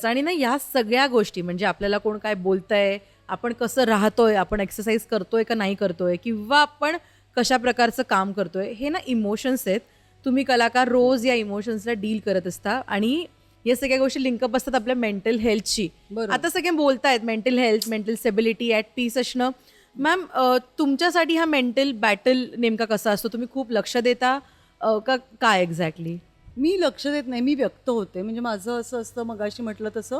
आणि ना या सगळ्या गोष्टी म्हणजे आपल्याला कोण काय बोलतंय, आपण कसं राहतोय, आपण एक्सरसाइज करतोय का नाही करतोय किंवा आपण कशा प्रकारचं काम करतोय, हे ना इमोशन्स आहेत. तुम्ही कलाकार रोज या इमोशन्सला डील करत असता आणि या सगळ्या गोष्टी लिंकअप असतात आपल्या मेंटल हेल्थशी. बरोबर. आता सगळे बोलतायत mental health, mental stability, at peace असणं. मॅम, तुमच्यासाठी हा मेंटल बॅटल नेमका कसा असतो? तुम्ही खूप लक्ष देता का काय एक्झॅक्टली? मी लक्ष देत नाही, मी व्यक्त होते. म्हणजे माझं असं असतं, मगाशी म्हटलं तसं,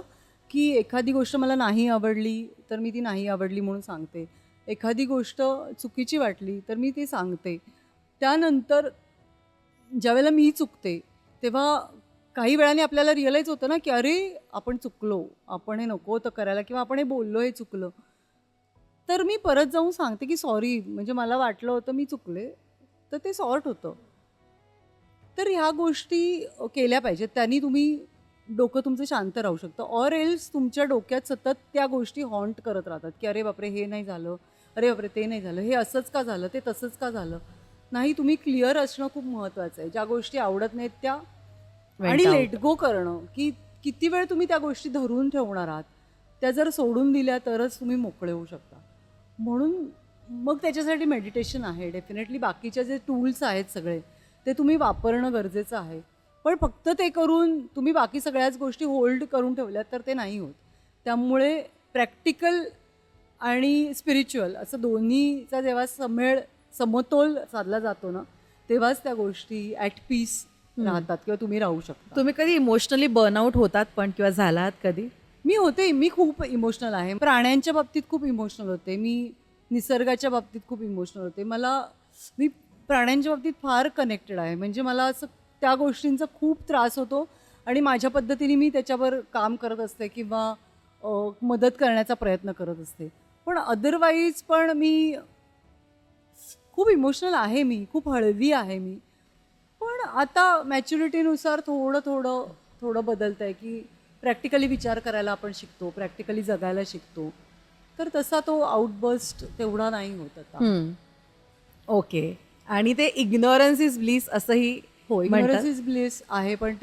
की एखादी गोष्ट मला नाही आवडली तर मी ती नाही आवडली म्हणून सांगते. एखादी गोष्ट चुकीची वाटली तर मी ती सांगते. त्यानंतर ज्यावेळेला मी चुकते तेव्हा काही वेळाने आपल्याला रिअलाईज होतं ना, की अरे आपण चुकलो, आपण हे नको होतं करायला किंवा आपण हे बोललो हे चुकलं. तर मी परत जाऊन सांगते, की सॉरी, म्हणजे मला वाटलं होतं मी चुकले, तर ते सॉर्ट होतं. तर ह्या गोष्टी केल्या पाहिजेत. त्यांनी तुम्ही डोकं तुमचं शांत राहू शकतं. ऑर एल्स तुमच्या डोक्यात सतत त्या गोष्टी हॉन्ट करत राहतात, की अरे बापरे हे नाही झालं, अरे बापरे ते नाही झालं, हे असंच का झालं, ते तसंच का झालं. नाही, तुम्ही क्लिअर असणं खूप महत्त्वाचं आहे. ज्या गोष्टी आवडत नाहीत त्या वेंट आणि आउट. लेट गो करणं, की किती वेळ तुम्ही त्या गोष्टी धरून ठेवणार आहात. त्या जर सोडून दिल्या तरच तुम्ही मोकळे होऊ शकता. म्हणून मग त्याच्यासाठी मेडिटेशन आहे डेफिनेटली. बाकीचे जे टूल्स आहेत सगळे ते तुम्ही वापरणं गरजेचं आहे. पण फक्त ते करून तुम्ही बाकी सगळ्याच गोष्टी होल्ड करून ठेवल्यात तर ते नाही होत. त्यामुळे प्रॅक्टिकल आणि स्पिरिच्युअल असं दोन्हीचा जेव्हा समतोल साधला जातो ना, तेव्हाच त्या गोष्टी ॲट पीस राहतात किंवा तुम्ही राहू शकता. तुम्ही कधी इमोशनली बर्नआउट होतात पण किंवा झालात कधी? मी खूप इमोशनल आहे. प्राण्यांच्या बाबतीत खूप इमोशनल होते. मी निसर्गाच्या बाबतीत खूप इमोशनल होते. मी प्राण्यांच्या बाबतीत फार कनेक्टेड आहे. म्हणजे मला असं त्या गोष्टींचा खूप त्रास होतो आणि माझ्या पद्धतीने मी त्याच्यावर काम करत असते किंवा मदत करण्याचा प्रयत्न करत असते. पण अदरवाईज पण मी खूप इमोशनल आहे, मी खूप हळवी आहे मी. पण आता मॅच्युरिटीनुसार थोडं बदलतं आहे, की प्रॅक्टिकली विचार करायला आपण शिकतो, प्रॅक्टिकली जगायला शिकतो. तर तसा तो आउटबर्स्ट तेवढा नाही होत आता. ओके. आणि ते इग्नोरन्स इज ब्लिस असंही हो, म्हणतात. इग्नोरन्स इज ब्लिस आहे, पण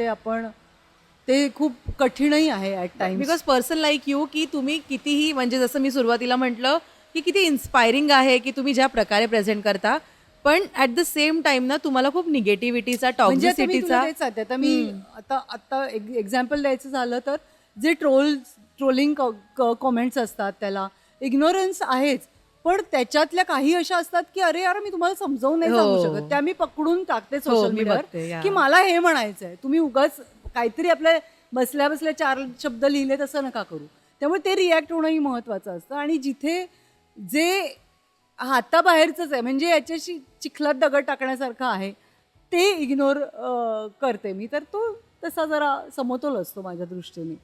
ते खूप कठीणही आहे at times. Because person like you, की तुम्ही कितीही म्हणजे जसं मी सुरुवातीला म्हटलं, की किती इन्स्पायरिंग आहे, की तुम्ही ज्या प्रकारे प्रेझेंट करता. पण ॲट द सेम टाइम ना तुम्हाला खूप निगेटिव्हिटीचा, म्हणजे आता मी तुला टॉक्झिसिटीचा. तेच सांगते. आता मी आता एक्झाम्पल द्यायचं झालं तर जे ट्रोलिंग कॉमेंट्स असतात त्याला इग्नोरन्स आहेच. पण त्याच्यातल्या काही अशा असतात, की अरे यार मी तुम्हाला समजावून नाही सांगू शकत. हो. त्या मी पकडून टाकते हो, सोशल मी मीडियावर, बघते. या. की मला हे म्हणायचं आहे. तुम्ही उगाच काहीतरी आपल्या बसल्या बसल्या 4 शब्द लिहिले तसं नका करू. त्यामुळे ते रिॲक्ट होणंही महत्त्वाचं असतं आणि जिथे जे हाताबाहेरचंच आहे म्हणजे याच्याशी चिखलात दगड टाकण्यासारखं आहे, ते इग्नोर करते मी. तर तो तसा जरा समतोल असतो माझ्या दृष्टीने.